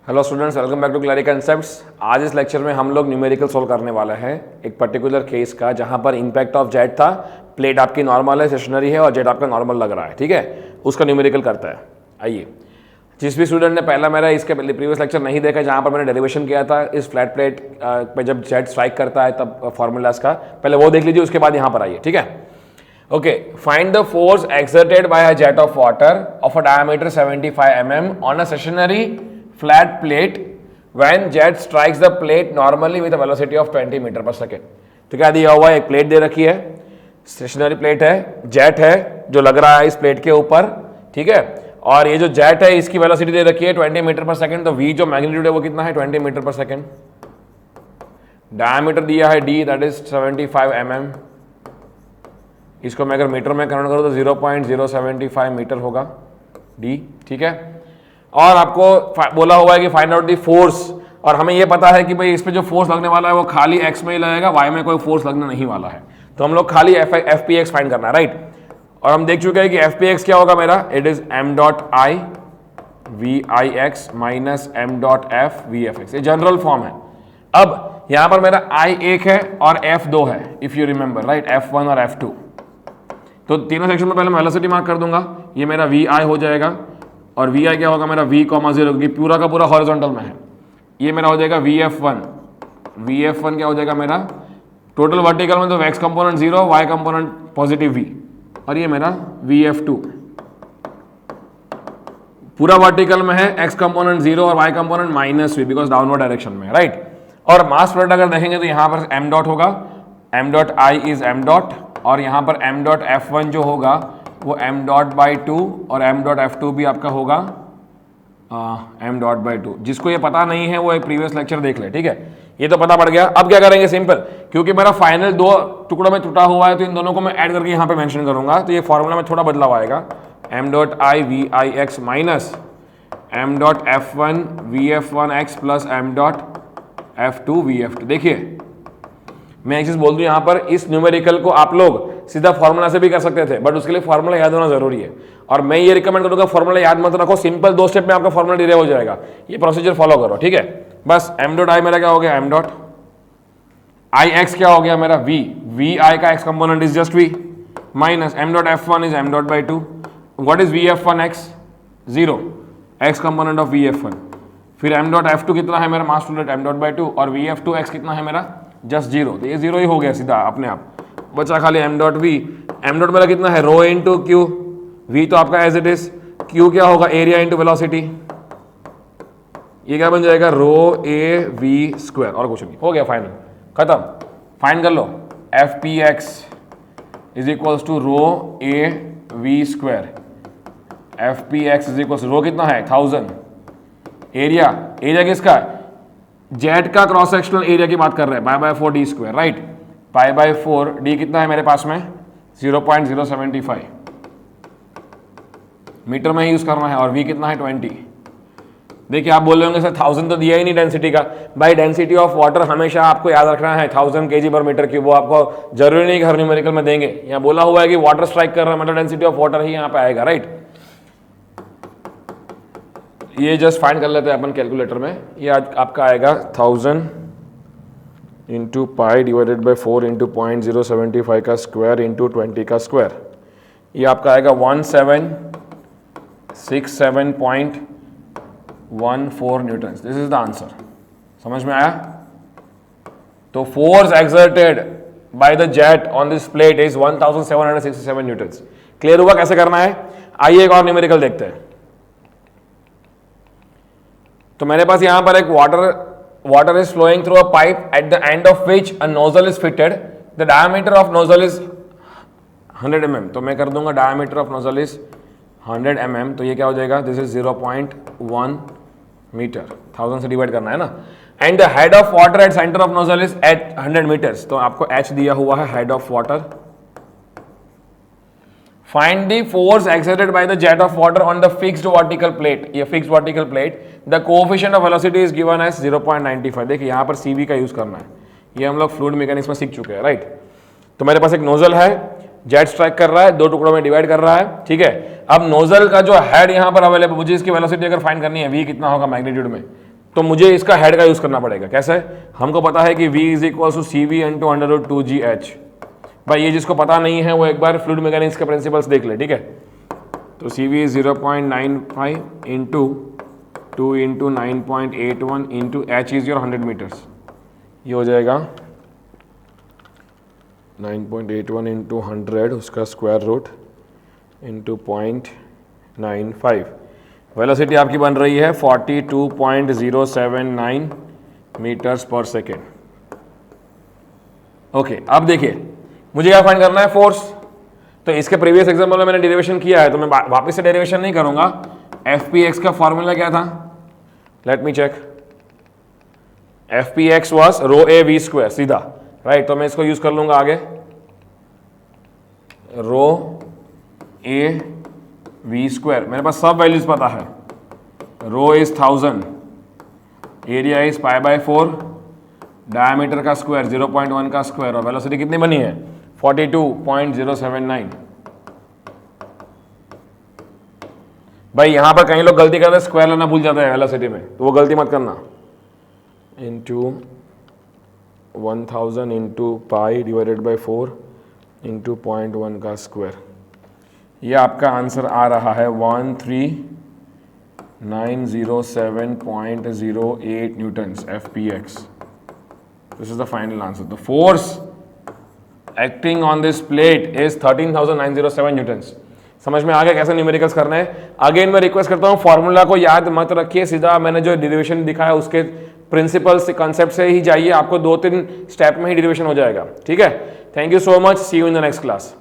Hello students, welcome back to Claric concepts. आज इस lecture में हम लोग न्यूमेरिकल सॉल्व करने वाले हैं एक पर्टिकुलर केस का, जहां पर इंपैक्ट ऑफ जेट था। प्लेट आपकी नॉर्मल है, स्टेशनरी है और जेट आपका नॉर्मल लग रहा है, ठीक है। उसका न्यूमेरिकल करता है। आइए, जिस भी स्टूडेंट ने पहला मेरा इसके प्रीवियस लेक्चर नहीं देखा, जहां पर मैंने डेरिवेशन किया था इस फ्लैट प्लेट पे जब जेट स्ट्राइक करता है तब फॉर्मूलाज का, पहले वो देख लीजिए, उसके बाद यहाँ पर आइए, ठीक है। Okay, find the force exerted by a jet of water of a diameter 75 mm on a stationary flat plate when jet strikes the plate normally with a velocity of 20 metre पर सेकेंड। तो क्या दिया हुआ है, एक plate दे रखी है, stationery plate है, जेट है जो लग रहा है इस प्लेट के ऊपर, ठीक है। और ये जो जेट है इसकी वेलोसिटी दे रखी है 20 मीटर पर सेकेंड। तो v जो मैग्नीट्यूड है वो कितना है, 20 मीटर पर सेकेंड। डायमीटर दिया है d, दैट इज 75 mm। इसको मैं अगर मीटर में कन्वर्ट करूँ तो 0.075 मीटर होगा d, ठीक है। और आपको बोला हुआ है कि फाइंड आउट द फोर्स, और हमें यह पता है कि भाई इस पे जो फोर्स लगने वाला है वो खाली x में ही लगेगा, y में कोई फोर्स लगने नहीं वाला है। तो हम लोग खाली एफ पी एक्स फाइंड करना है, राइट। और हम देख चुके हैं कि एफ पी एक्स क्या होगा मेरा, it is m dot i v i x minus m dot f v f x. ये जनरल फॉर्म है। अब यहां पर मेरा i एक है और f दो है, if you remember, right, f1 और f2। तो तीनों सेक्शन में पहले मैं वेलोसिटी मार्क कर दूंगा, ये मेरा vi हो जाएगा और vi क्या होगा मेरा v, 0, क्योंकि पूरा का पूरा हॉरिजॉन्टल में है। ये मेरा हो जाएगा vf1 क्या हो जाएगा मेरा, टोटल वर्टिकल में तो x component 0, y component positive v, और ये मेरा vf2 पूरा वर्टिकल में है, x कंपोनेंट 0 और y component -v because downward direction में, राइट। और मास प्रोडक्ट अगर देखेंगे तो यहाँ पर m डॉट होगा, m dot i is m dot, और यहाँ पर m डॉट f1 जो होगा वो m डॉट बाई 2 और m डॉट f2 भी आपका होगा m डॉट बाई 2। जिसको ये पता नहीं है वो एक प्रीवियस लेक्चर देख ले, ठीक है। ये तो पता पड़ गया। अब क्या करेंगे, सिंपल, क्योंकि मेरा फाइनल दो टुकड़ों में टूटा हुआ है तो इन दोनों को मैं ऐड करके यहाँ पे मेंशन करूंगा, तो ये फॉर्मूला में थोड़ा बदलाव आएगा। m dot i v i x minus m dot f1 v f1 x plus m dot f2 v f2। देखिए मैं एक चीज बोल दूं, यहां पर इस न्यूमेरिकल को आप लोग सीधा फॉर्मूला से भी कर सकते थे, बट उसके लिए फॉर्मूला याद होना जरूरी है। और मैं ये रिकमेंड करूंगा फॉर्मूला याद मत रखो, सिंपल 2 स्टेप में आपका फॉर्मूला डिराइव हो जाएगा। ये प्रोसीजर फॉलो करो, ठीक है। बस m डॉट आई मेरा क्या हो गया, m डॉट आई एक्स क्या हो गया मेरा v आई का x component is just v minus m dot f1 is m dot by 2। What is vf1 x, 0, x component of vf1। फिर m डॉट f2 कितना है मेरा, mass flow rate m dot by 2, और vf2 x कितना है मेरा, just 0। तो ये 0 ही हो गया सीधा अपने आप, बचा खाली m dot v। m dot मेरा कितना है, रो इंटू क्यू, v तो आपका एज इट इज, q क्या होगा, एरिया इंटू वेलोसिटी। ये क्या बन जाएगा, रो ए वी स्क्वायर, और कुछ नहीं, हो गया फाइनल, खत्म। फाइंड कर लो, F P X is equals to rho A V square. F P X is equals, rho कितना है 1000, एरिया किसका, जेट का क्रॉस सेक्शनल एरिया की बात कर रहे हैं, pi by 4 D square, right. Pi by 4 D कितना है मेरे पास में, 0.075 मीटर में ही यूज करना है, और v कितना है 20। देखिए आप बोल रहे होंगे सर 1000 तो दिया ही नहीं डेंसिटी का। भाई डेंसिटी ऑफ वाटर हमेशा आपको याद रखना है 1000 kg पर मीटर क्यूब, वो आपको जरूरी नहीं कि हर न्यूमेरिकल में देंगे। यहाँ बोला हुआ है कि वाटर स्ट्राइक कर रहा है मतलब डेंसिटी ऑफ वाटर ही यहाँ पे आएगा, राइट। ये जस्ट फाइंड कर लेते हैं अपन कैलकुलेटर में। ये आज आपका आएगा 1000 into pi divided by 4 into 0.075 का स्क्वायर इंटू 20 का स्क्वायर। ये आपका आएगा 1767.14 Newton. This is the answer. समझ में आया? तो force exerted by the jet on this plate is 1767 Newton. Clear हुआ कैसे करना है? आइए एक और न्यूमेरिकल देखते हैं। तो मेरे पास यहां पर एक water is flowing through a pipe at the end of which a nozzle is fitted. The diameter of nozzle is 100 mm. तो मैं कर दूंगा diameter of nozzle is 100 mm. तो ये क्या हो जाएगा? This is 0.1 मीटर, 1000 से डिवाइड करना है ना। And the head of water at center of nozzle is at 100 meters. तो आपको h दिया हुआ है head of water. Find the force exerted by the jet of water on the fixed vertical plate. ये fixed vertical plate. The coefficient of velocity is given as 0.95. देखिए यहाँ पर CV का यूज करना है। ये हम लोग फ्लूइड मैकेनिक्स में सीख चुके हैं, राइट। तो मेरे पास एक नोजल है, जेट स्ट्राइक कर रहा है, 2 टुकड़ों में डिवाइड कर रहा है, ठीक है। अब नोजल का जो हेड यहाँ पर अवेलेबल, मुझे इसकी वेलोसिटी अगर फाइंड करनी है, v कितना होगा मैग्नीट्यूड में, तो मुझे इसका हेड का यूज करना पड़ेगा। कैसे? हमको पता है कि v is equal to C V into under root 2gh। भाई ये जिसको पता नहीं है वो एक बार फ्लूइड मैकेनिक्स के प्रिंसिपल्स देख ले, ठीक है। तो C V is 0.95 into 2 into 9.81 into H is your 100 metres. ये हो जाएगा 9.81 इंटू 100 उसका स्क्वायर रूट इंटू 0.95। वेलोसिटी आपकी बन रही है 42.079 मीटर्स पर सेकेंड। ओके, अब देखिए मुझे क्या फाइंड करना है, फोर्स। तो इसके प्रीवियस एग्जाम्पल में मैंने डेरिवेशन किया है तो मैं वापस से डेरिवेशन नहीं करूंगा। एफ पी एक्स का फॉर्मूला क्या था? Let me check. F P x was rho A V square, सीधा राइट। तो मैं इसको यूज कर लूंगा आगे, रो ए वी स्क्वायर। मेरे पास सब वैल्यूज पता है। रो इज 1000, एरिया इज π/4, डायमीटर का स्क्वायर 0.1 का स्क्वायर, और वेलोसिटी कितनी बनी है 42.079। भाई यहां पर कई लोग गलती करते हैं, स्क्वायर लेना भूल जाता है वेलोसिटी में, तो वो गलती मत करना। Into 1000 into pi divided by 4 into 0.1 का स्क्वायर। ये आपका आंसर आ रहा है 13907.08 Newton's FPX। This is the final answer. The force acting on this plate is 13,907 Newton's. समझ में आ गया कैसे न्यूमेरिकल्स करना है? अगेन मैं रिक्वेस्ट करता हूँ फॉर्मूला को याद मत रखिए, सीधा मैंने जो डेरिवेशन दिखाया उसके प्रिंसिपल्स कॉन्सेप्ट से ही जाइए, आपको 2-3 स्टेप में ही डेरिवेशन हो जाएगा, ठीक है। Thank you so much, see you in the next class.